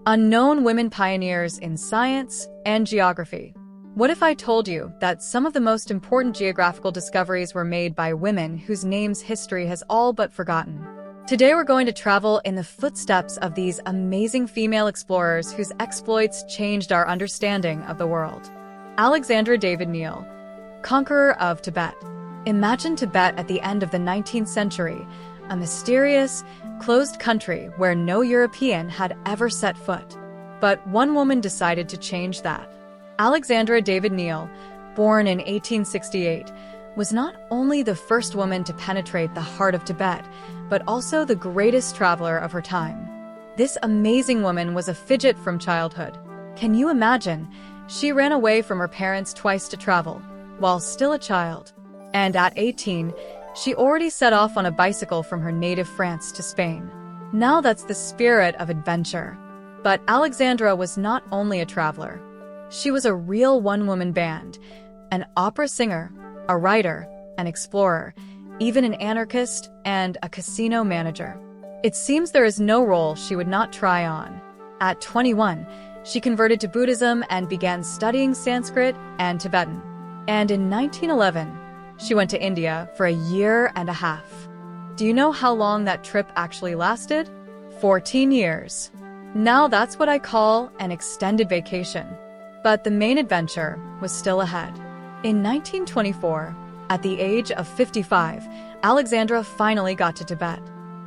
Unknown women pioneers in science and geography. What if I told you that some of the most important geographical discoveries were made by women whose names history has all but forgotten? Today we're going to travel in the footsteps of these amazing female explorers whose exploits changed our understanding of the world. Alexandra David Neal, conqueror of Tibet. Imagine Tibet at the end of the 19th century, a mysterious, closed country where no European had ever set foot. But one woman decided to change that. Alexandra David Neal, born in 1868, was not only the first woman to penetrate the heart of Tibet, but also the greatest traveler of her time. This amazing woman was a fidget from childhood. Can you imagine? She ran away from her parents twice to travel, while still a child. And at 18, she already set off on a bicycle from her native France to Spain. Now that's the spirit of adventure. But Alexandra was not only a traveler. She was a real one-woman band, an opera singer, a writer, an explorer, even an anarchist, and a casino manager. It seems there is no role she would not try on. At 21, she converted to Buddhism and began studying Sanskrit and Tibetan. And in 1911, she went to India for a year and a half. Do you know how long that trip actually lasted? 14 years. Now that's what I call an extended vacation. But the main adventure was still ahead. In 1924, at the age of 55, Alexandra finally got to Tibet.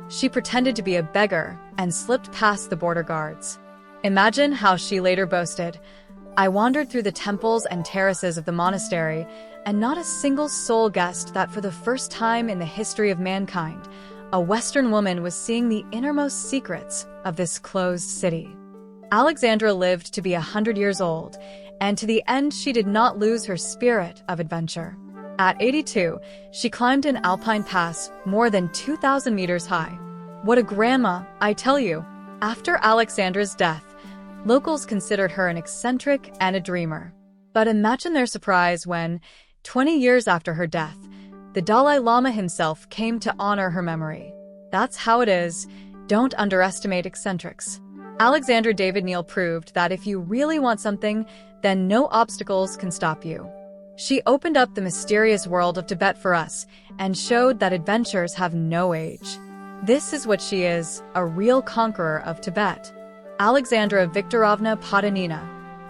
She pretended to be a beggar and slipped past the border guards. Imagine how she later boasted, "I wandered through the temples and terraces of the monastery, and not a single soul guessed that for the first time in the history of mankind, a Western woman was seeing the innermost secrets of this closed city." Alexandra lived to be 100 years old, and to the end she did not lose her spirit of adventure. At 82, she climbed an alpine pass more than 2,000 meters high. What a grandma, I tell you. After Alexandra's death, locals considered her an eccentric and a dreamer. But imagine their surprise when, 20 years after her death, the Dalai Lama himself came to honor her memory. That's how it is. Don't underestimate eccentrics. Alexandra David Neal proved that if you really want something, then no obstacles can stop you. She opened up the mysterious world of Tibet for us and showed that adventures have no age. This is what she is, a real conqueror of Tibet. Alexandra Viktorovna Potanina.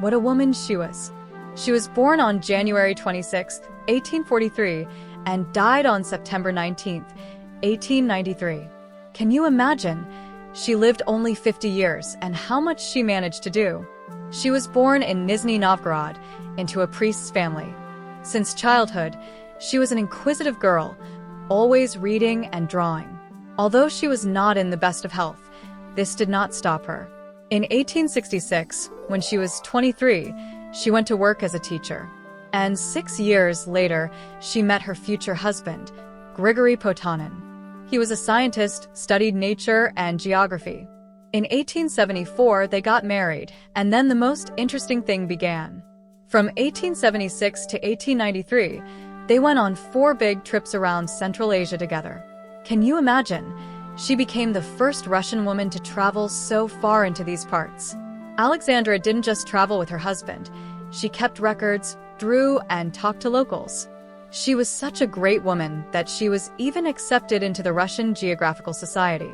What a woman she was. She was born on January 26, 1843, and died on September 19, 1893. Can you imagine? She lived only 50 years, and how much she managed to do. She was born in Nizhny Novgorod, into a priest's family. Since childhood, she was an inquisitive girl, always reading and drawing. Although she was not in the best of health, this did not stop her. In 1866, when she was 23, she went to work as a teacher. And 6 years later, she met her future husband, Grigory Potanin. He was a scientist, studied nature and geography. In 1874, they got married, and then the most interesting thing began. From 1876 to 1893, they went on 4 big trips around Central Asia together. Can you imagine? She became the first Russian woman to travel so far into these parts. Alexandra didn't just travel with her husband. She kept records, drew, and talked to locals. She was such a great woman that she was even accepted into the Russian Geographical Society.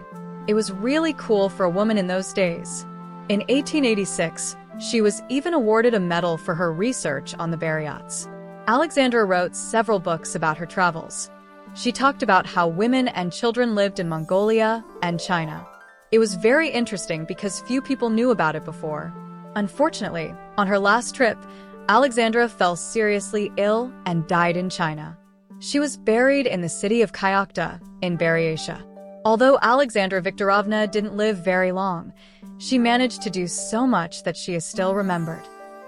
It was really cool for a woman in those days. In 1886, she was even awarded a medal for her research on the Buryats. Alexandra wrote several books about her travels. She talked about how women and children lived in Mongolia and China. It was very interesting because few people knew about it before. Unfortunately, on her last trip, Alexandra fell seriously ill and died in China. She was buried in the city of Kyakhta in Buryatia. Although Alexandra Viktorovna didn't live very long, she managed to do so much that she is still remembered.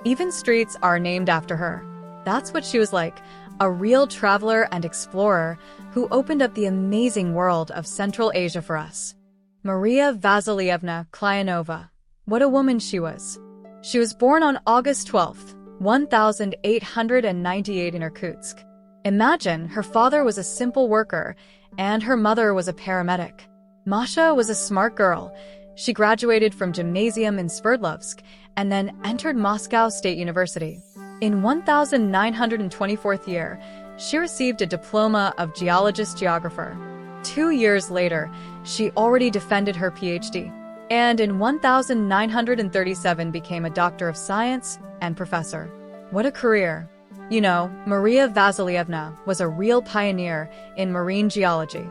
Even streets are named after her. That's what she was like, a real traveler and explorer who opened up the amazing world of Central Asia for us. Maria Vasilievna Klyanova. What a woman she was. She was born on August 12, 1898 in Irkutsk. Imagine, her father was a simple worker, and her mother was a paramedic. Masha was a smart girl. She graduated from gymnasium in Sverdlovsk and then entered Moscow State University. In 1924th year, she received a diploma of geologist-geographer. 2 years later, she already defended her PhD, and in 1937 became a doctor of science and professor. What a career! You know, Maria Vasilievna was a real pioneer in marine geology.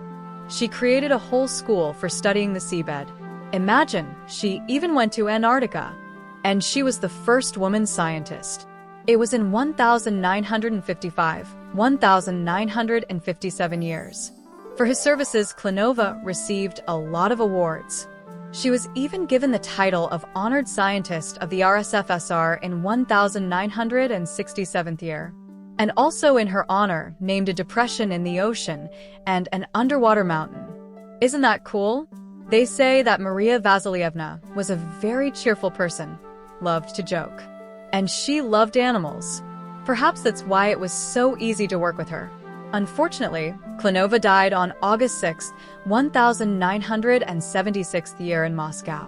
She created a whole school for studying the seabed. Imagine, she even went to Antarctica. And she was the first woman scientist. It was in 1957 years. For his services, Klenova received a lot of awards. She was even given the title of Honored Scientist of the RSFSR in 1967th year. And also in her honor, named a depression in the ocean and an underwater mountain. Isn't that cool? They say that Maria Vasilievna was a very cheerful person, loved to joke. And she loved animals. Perhaps that's why it was so easy to work with her. Unfortunately, Klenova died on August 6, 1976th year in Moscow.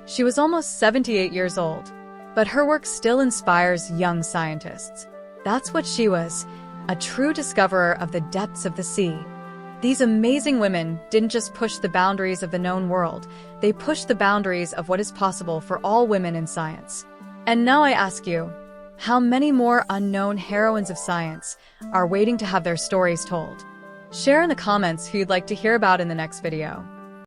She was almost 78 years old, but her work still inspires young scientists. That's what she was, a true discoverer of the depths of the sea. These amazing women didn't just push the boundaries of the known world, they pushed the boundaries of what is possible for all women in science. And now I ask you, how many more unknown heroines of science are waiting to have their stories told? Share in the comments who you'd like to hear about in the next video.